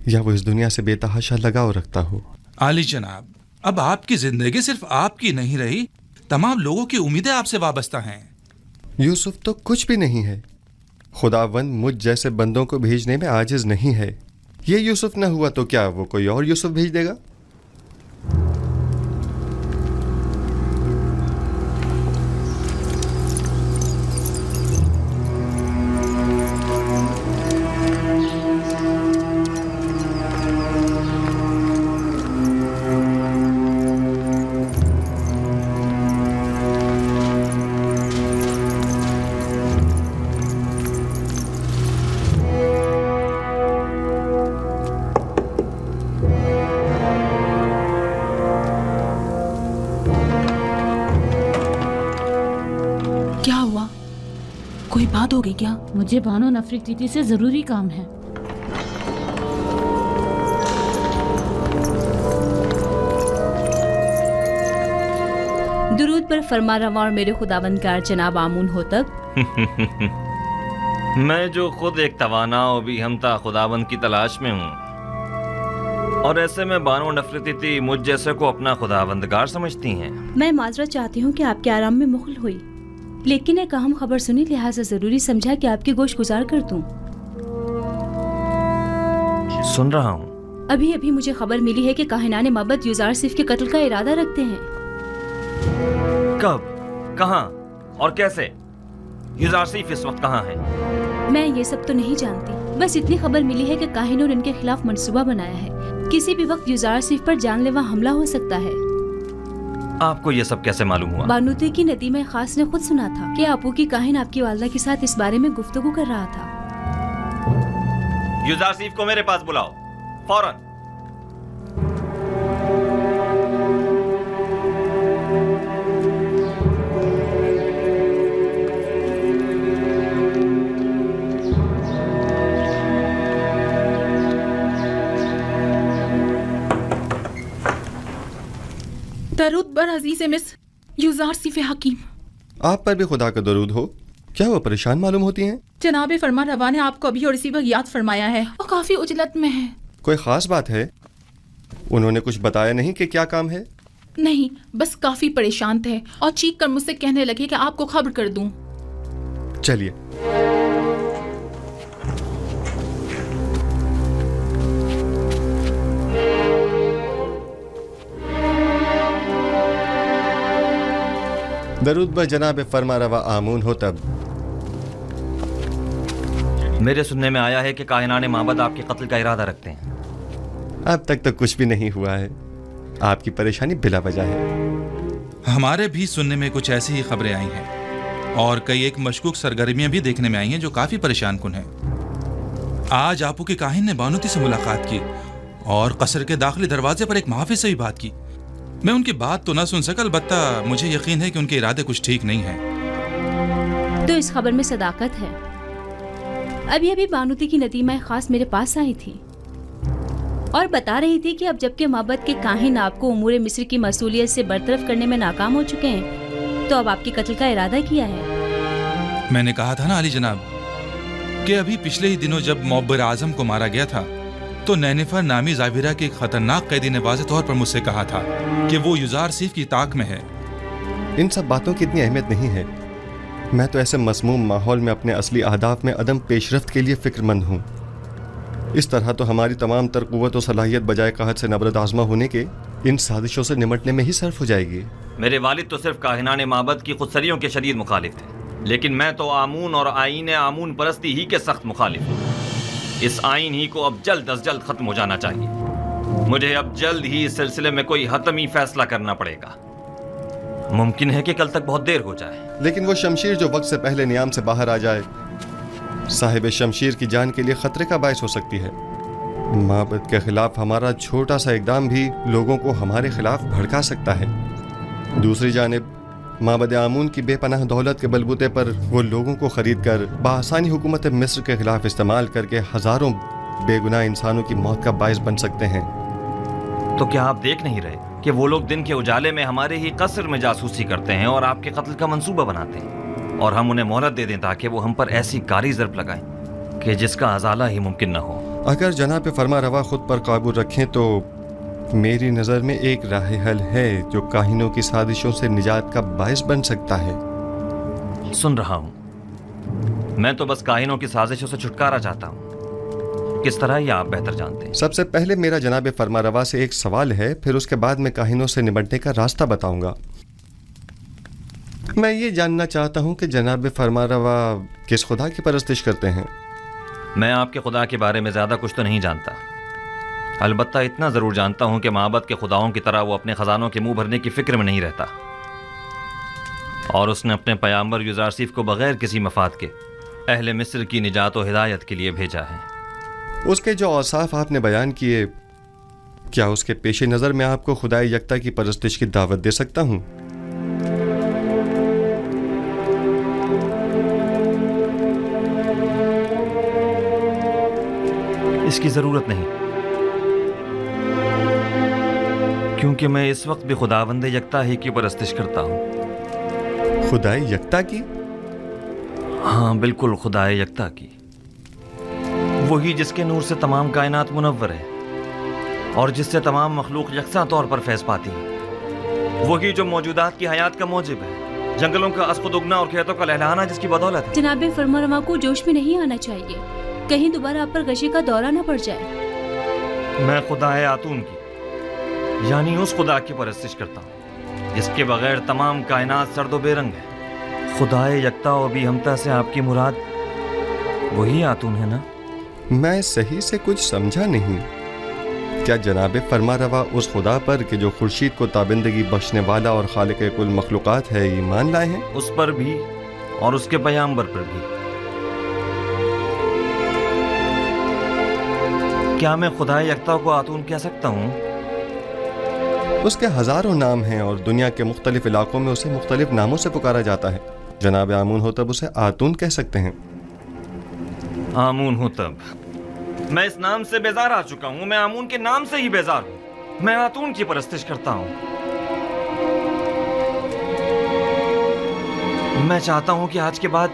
या वो इस दुनिया से बेतहाशा लगाव रखता हो। आली जनाब, अब आपकी जिंदगी सिर्फ आपकी नहीं रही, तमाम लोगों की उम्मीदें आपसे वाबस्ता हैं। यूसुफ तो कुछ भी नहीं है। खुदावंद मुझ जैसे बंदों को भेजने में आजिज नहीं है। ये यूसुफ न हुआ तो क्या वो कोई और यूसुफ भेज देगा? कोई बात हो गई क्या? मुझे बानो नफरीती से जरूरी काम है। दुरूद پر فرما روا اور میرے خداوندگار جناب آمون ہو تب میں جو خود ایک توانا و بھی ہمتا خداوند کی تلاش میں ہوں، اور ایسے میں بانو نفرتی تھی مجھ جیسے کو اپنا خداوندگار سمجھتی ہیں۔ میں معذرت چاہتی ہوں کہ آپ کے آرام میں مخل ہوئی، لیکن ایک اہم خبر سنی، لہٰذا ضروری سمجھا کہ آپ کی گوشت گزار کر دوں۔ سن رہا ہوں۔ ابھی ابھی مجھے خبر ملی ہے کہ کاہنان معبد یوزارسیف کے قتل کا ارادہ رکھتے ہیں۔ کب، کہاں اور کیسے؟ یوزارسیف اس وقت کہاں ہے؟ میں یہ سب تو نہیں جانتی، بس اتنی خبر ملی ہے کہ کاہنوں نے ان کے خلاف منصوبہ بنایا ہے، کسی بھی وقت یوزارسیف پر جان لیوا حملہ ہو سکتا ہے۔ آپ کو یہ سب کیسے معلوم ہوا؟ بانوتے کی ندیمہ خاص نے خود سنا تھا کہ آپو کی کاہن آپ کی والدہ کے ساتھ اس بارے میں گفتگو کر رہا تھا۔ یوزارسیف کو میرے پاس بلاؤ فوراً۔ درود بر عزیز مس یوزارسیف حکیم۔ آپ پر بھی خدا کا درود ہو۔ کیا وہ پریشان معلوم ہوتی ہیں؟ جناب فرما روا نے آپ کو ابھی اور اسی وقت یاد فرمایا ہے اور کافی عجلت میں ہے۔ کوئی خاص بات ہے؟ انہوں نے کچھ بتایا نہیں کہ کیا کام ہے؟ نہیں، بس کافی پریشان تھے اور چیخ کر مجھ سے کہنے لگے کہ آپ کو خبر کر دوں۔ چلیے۔ درود بر جناب فرما روا آمون ہو تب۔ میرے سننے میں آیا ہے کہ کاہنان معبد آپ کے قتل کا ارادہ رکھتے ہیں۔ اب تک تو کچھ بھی نہیں ہوا ہے، آپ کی پریشانی بلا وجہ ہے۔ ہمارے بھی سننے میں کچھ ایسی ہی خبریں آئی ہیں اور کئی ایک مشکوک سرگرمیاں بھی دیکھنے میں آئی ہیں جو کافی پریشان کن ہیں۔ آج آپو کے کاہن نے بانوتی سے ملاقات کی اور قصر کے داخلی دروازے پر ایک محافظ سے بھی بات کی۔ میں ان کی بات تو نہ سن سکا، البتہ مجھے یقین ہے کہ ان کے ارادے کچھ ٹھیک نہیں ہیں۔ تو اس خبر میں صداقت ہے۔ ابھی بانوتی کی ندیمہ خاص میرے پاس آئی تھی اور بتا رہی تھی کہ اب جبکہ معبد کے کاہن آپ کو امور مصر کی مسئولیت سے برطرف کرنے میں ناکام ہو چکے ہیں، تو اب آپ کے قتل کا ارادہ کیا ہے۔ میں نے کہا تھا نا علی جناب کہ ابھی پچھلے ہی دنوں جب معبر اعظم کو مارا گیا تھا تو نینفر نامی ظاہرہ کے ایک خطرناک قیدی نے واضح طور پر مجھ سے کہا تھا کہ وہ یوزارسیف کی طاق میں ہے۔ ان سب باتوں کی اتنی اہمیت نہیں ہے، میں تو ایسے مسموم ماحول میں اپنے اصلی اہداف میں عدم پیش رفت کے لیے فکر مند ہوں۔ اس طرح تو ہماری تمام تر قوت و صلاحیت بجائے قحط سے نبرد آزما ہونے کے ان سازشوں سے نمٹنے میں ہی صرف ہو جائے گی۔ میرے والد تو صرف کاہنان معبد کی خودسریوں کے شدید مخالف تھے، لیکن میں تو آمون اور آئین آمون پرستی ہی کے سخت مخالف ہوں۔ اس آئین ہی کو اب جلد از جلد ختم ہو جانا چاہیے۔ مجھے اب جلد ہی اس سلسلے میں کوئی حتمی فیصلہ کرنا پڑے گا۔ ممکن ہے کہ کل تک بہت دیر ہو جائے، لیکن وہ شمشیر جو وقت سے پہلے نیام سے باہر آ جائے صاحب شمشیر کی جان کے لیے خطرے کا باعث ہو سکتی ہے۔ معبد کے خلاف ہمارا چھوٹا سا اقدام بھی لوگوں کو ہمارے خلاف بھڑکا سکتا ہے۔ دوسری جانب معبد آمون کی بے پناہ دولت کے بلبوتے پر وہ لوگوں کو خرید کر بآسانی حکومت مصر کے خلاف استعمال کر کے ہزاروں بے گناہ انسانوں کی موت کا باعث بن سکتے ہیں۔ تو کیا آپ دیکھ نہیں رہے کہ وہ لوگ دن کے اجالے میں ہمارے ہی قصر میں جاسوسی کرتے ہیں اور آپ کے قتل کا منصوبہ بناتے ہیں، اور ہم انہیں مہلت دے دیں تاکہ وہ ہم پر ایسی کاری ضرب لگائیں کہ جس کا ازالہ ہی ممکن نہ ہو؟ اگر جناب فرما روا خود پر قابو رکھیں تو میری نظر میں ایک راہ حل ہے جو کاہنوں کی سازشوں سے نجات کا باعث بن سکتا ہے۔ سن رہا ہوں، میں تو بس کاہنوں کی سازشوں سے چھٹکارا چاہتا ہوں۔ کس طرح یہ آپ بہتر جانتے ہیں۔ سب سے پہلے میرا جناب فرما روا سے ایک سوال ہے، پھر اس کے بعد میں کاہنوں سے نمٹنے کا راستہ بتاؤں گا۔ میں یہ جاننا چاہتا ہوں کہ جناب فرما روا کس خدا کی پرستش کرتے ہیں؟ میں آپ کے خدا کے بارے میں زیادہ کچھ تو نہیں جانتا، البتہ اتنا ضرور جانتا ہوں کہ معبد کے خداؤں کی طرح وہ اپنے خزانوں کے منہ بھرنے کی فکر میں نہیں رہتا، اور اس نے اپنے پیامبر یوزارسیف کو بغیر کسی مفاد کے اہل مصر کی نجات و ہدایت کے لیے بھیجا ہے۔ اس کے جو اوصاف آپ نے بیان کیے، کیا اس کے پیش نظر میں آپ کو خدائے یکتا کی پرستش کی دعوت دے سکتا ہوں؟ اس کی ضرورت نہیں، کیونکہ میں اس وقت بھی خداوند یکتا ہی کی پرستش کرتا ہوں۔ खुदाई यकता की? हाँ बिल्कुल, खुदाए यकता की, वही जिसके नूर से तमाम कायनात मुनव्वर है और जिससे तमाम मखलूक यकसा तौर पर फैज़ पाती है, वही जो मौजूदात की हयात का मौजिब है, जंगलों का अस्कुद उगना और खेतों का लहलहाना जिसकी बदौलत है। जनाब फरमारवा को जोश में नहीं आना चाहिए, कहीं दोबारा आप पर गशी का दौरा न पड़ जाए। मैं खुदाए आतून की, यानी उस खुदा की परस्तिश करता हूँ जिसके बगैर तमाम कायनात सर्द व बेरंग है। खुदाए यकता और भी हमता से आपकी मुराद वही आतून है ना? मैं सही से कुछ समझा नहीं। क्या जनाब फरमा रवा उस खुदा पर कि जो खुर्शीद को ताबिंदगी बख्शने वाला और खालिक कुल मखलूक़ात है ईमान लाए हैं? उस पर भी और उसके पैगंबर पर भी। क्या मैं खुदाए यकता को आतून कह सकता हूँ? उसके हजारों नाम हैं और दुनिया के मुख्तलिफ इलाकों में उसे मुख्तलिफ नामों से पुकारा जाता है। जनाब आमून हो तब उसे आतून कह सकते हैं। आमून हो तब, मैं इस नाम से बेजार आ चुका हूँ। मैं आमून के नाम से ही बेजार हूँ। मैं आतून की परस्तिश करता हूँ। मैं चाहता हूँ कि आज के बाद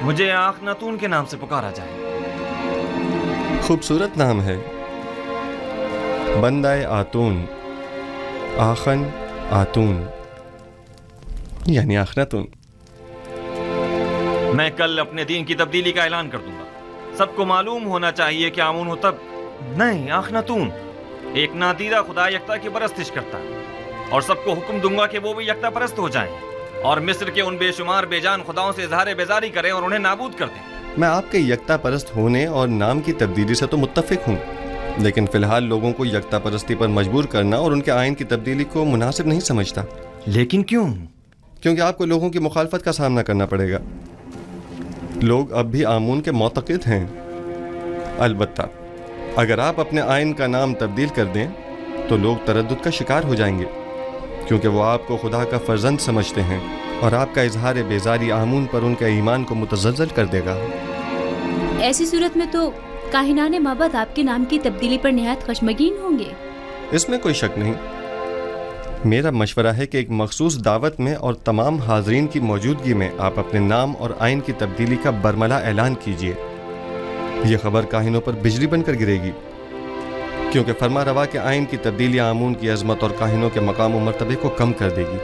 मुझे आखनातून के नाम से पुकारा जाए। खूबसूरत नाम है, बंदाए आतून, आखन आतून यानी आखनातून। मैं कल अपने दीन की तब्दीली का ऐलान कर दूंगा। सबको मालूम होना चाहिए कि आमून हो तब नहीं, आखनातून एक नादीदा खुदा यकता की परस्तिश करता है, और सबको हुक्म दूंगा कि वो भी यकता परस्त हो जाएं और मिस्र के उन बेशुमार बेजान खुदाओं से इजहार बेजारी करें और उन्हें नाबूद कर दें। मैं आपके यकता परस्त होने और नाम की तब्दीली से तो मुत्तफिक हूँ, लेकिन फिलहाल लोगों को यकता परस्ती पर मजबूर करना और उनके आइन की तब्दीली को मुनासिब नहीं समझता। लेकिन क्यों? क्योंकि आपको लोगों की मुखालफत का सामना करना पड़ेगा। लोग अब भी आमून के मोतक़िद हैं। अलबत्ता अगर आप अपने आइन का नाम तब्दील कर दें तो लोग तरद्दुद का शिकार हो जाएंगे, क्योंकि वो आपको खुदा का फर्जंद समझते हैं और आपका इजहार बेजारी आमून पर उनके ईमान को मुतज़्ज़ल कर देगा। ऐसी सूरत में तो काहिनाने माबद आपके नाम की तब्दीली पर निहायत खशमगीन होंगे। इसमें कोई शक नहीं। मेरा मशवरा है कि एक मखसूस दावत में और तमाम हाजरीन की मौजूदगी में आप अपने नाम और आइन की तब्दीली का बरमला ऐलान कीजिए। ये खबर काहिनों पर बिजली बनकर गिरेगी, क्योंकि फरमा रवा के आइन की तब्दीली आमून की अजमत और काहिनों के मकाम और मर्तबे को कम कर देगी।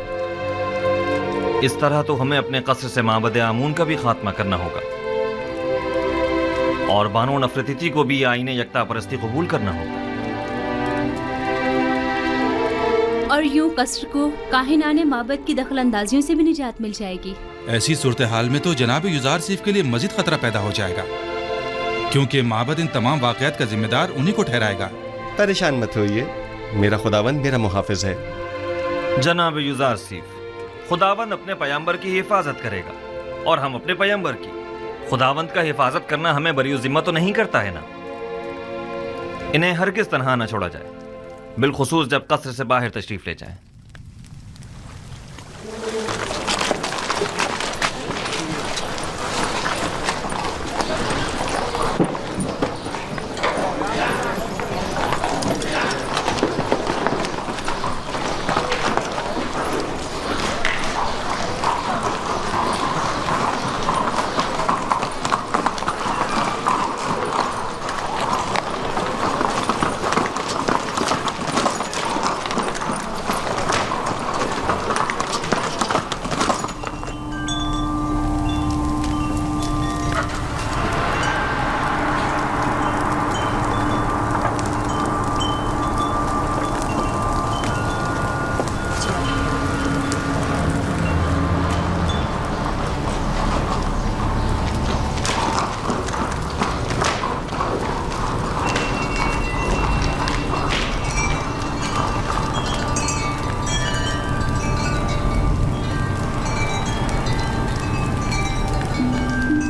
इस तरह तो हमें अपने कसर से माबद आमून का भी खात्मा करना होगा और बानो नफरती को भी आईने यकता परस्ती कबूल करना होगा, और यूं कसर को काहिनाने माबद की दखल अंदाजियों से भी निजात मिल जाएगी। ऐसी सूरत हाल में तो जनाब युजार सीफ के लिए मजीद खतरा पैदा हो जाएगा, क्योंकि माबद इन तमाम वाक़यात का जिम्मेदार उन्हीं को ठहराएगा। परेशान मत होइए, मेरा खुदावंद मेरा मुहाफिज है। जनाब युजार सीफ, खुदावंद अपने पैगंबर की हिफाजत करेगा और हम अपने पैगंबर की। खुदावंद का हिफाजत करना हमें बरी जिम्मा तो नहीं करता है ना। इन्हें हरगिज़ तन्हा न छोड़ा जाए, बिलखुसूस जब कसर से बाहर तशरीफ ले जाएं।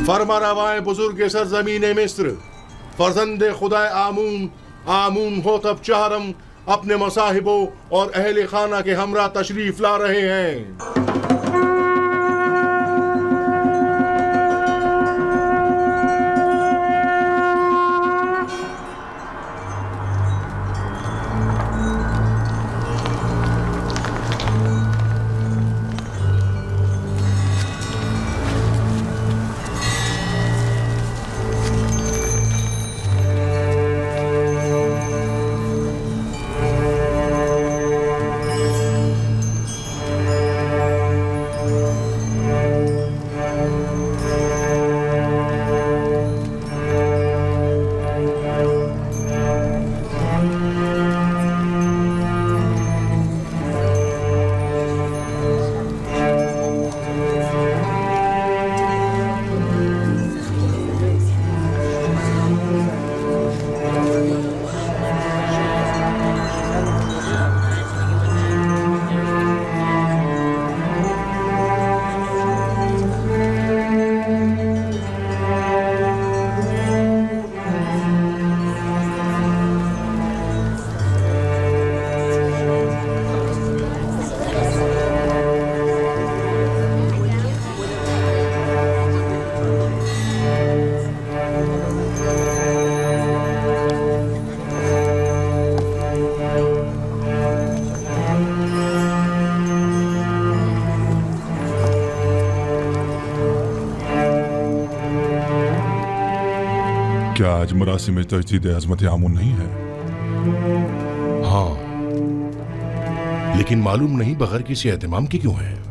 फरमा रवाए बुजुर्ग सरजमीन मिस्र, फर्जंद खुदा आमून, आमून हो तब चाहरम अपने मसाहिबों और अहले खाना के हमरा तशरीफ ला रहे हैं। क्या आज मरासिम तजदीद अजमत आमून नहीं है? हाँ, लेकिन मालूम नहीं बगैर किसी एहतमाम के क्यों है।